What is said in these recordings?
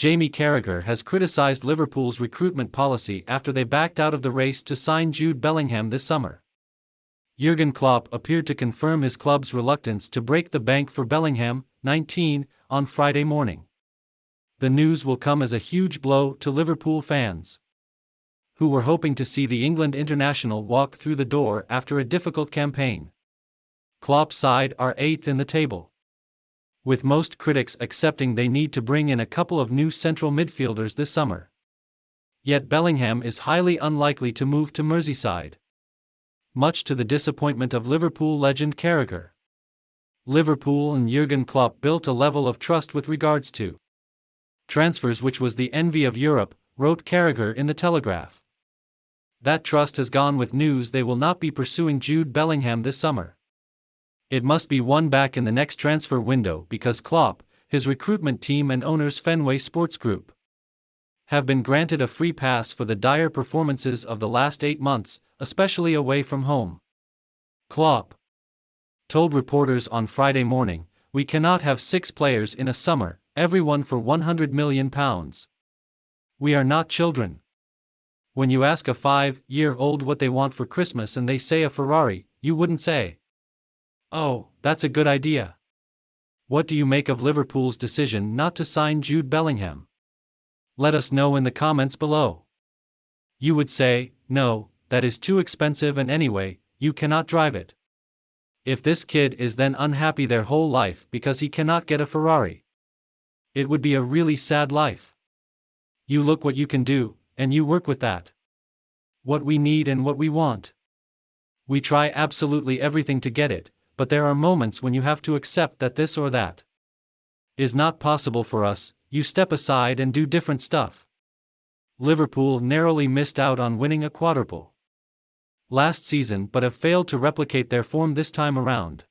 Jamie Carragher has criticised Liverpool's recruitment policy after they backed out of the race to sign Jude Bellingham this summer. Jurgen Klopp appeared to confirm his club's reluctance to break the bank for Bellingham, 19, on Friday morning. The news will come as a huge blow to Liverpool fans, who were hoping to see the England international walk through the door after a difficult campaign. Klopp's side are 8th in the table, with most critics accepting they need to bring in a couple of new central midfielders this summer. Yet Bellingham is highly unlikely to move to Merseyside, much to the disappointment of Liverpool legend Carragher. Liverpool and Jurgen Klopp built a level of trust with regards to transfers which was the envy of Europe, wrote Carragher in the Telegraph. That trust has gone with news they will not be pursuing Jude Bellingham this summer. It must be won back in the next transfer window because Klopp, his recruitment team and owners Fenway Sports Group have been granted a free pass for the dire performances of the last 8 months, especially away from home. Klopp told reporters on Friday morning, "We cannot have 6 players in a summer, everyone for £100 million. We are not children. When you ask a 5-year-old what they want for Christmas and they say a Ferrari, you wouldn't say, 'Oh, that's a good idea.' What do you make of Liverpool's decision not to sign Jude Bellingham? Let us know in the comments below. You would say, 'No, that is too expensive and anyway, you cannot drive it.' If this kid is then unhappy their whole life because he cannot get a Ferrari, it would be a really sad life. You look what you can do, and you work with that. What we need and what we want. We try absolutely everything to get it, but there are moments when you have to accept that this or that is not possible for us. You step aside and do different stuff." Liverpool narrowly missed out on winning a quadruple last season but have failed to replicate their form this time around.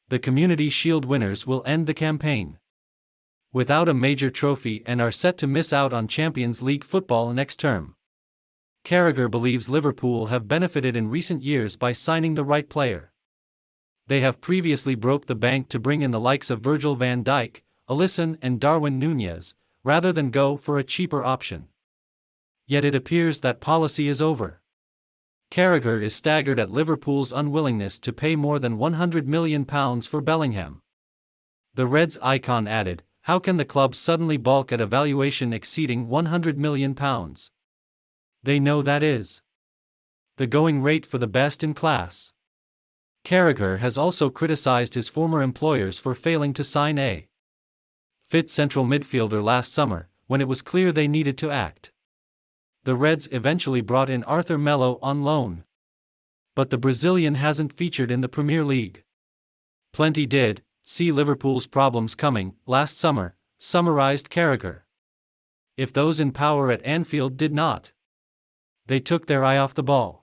The Community Shield winners will end the campaign without a major trophy and are set to miss out on Champions League football next term. Carragher believes Liverpool have benefited in recent years by signing the right player. They have previously broke the bank to bring in the likes of Virgil van Dijk, Alisson and Darwin Núñez, rather than go for a cheaper option. Yet it appears that policy is over. Carragher is staggered at Liverpool's unwillingness to pay more than £100 million for Bellingham. The Reds icon added, "How can the club suddenly balk at a valuation exceeding £100 million? They know that is the going rate for the best in class." Carragher has also criticised his former employers for failing to sign a fit central midfielder last summer, when it was clear they needed to act. The Reds eventually brought in Arthur Melo on loan, but the Brazilian hasn't featured in the Premier League. "Plenty did see Liverpool's problems coming last summer," summarised Carragher. "If those in power at Anfield did not, they took their eye off the ball.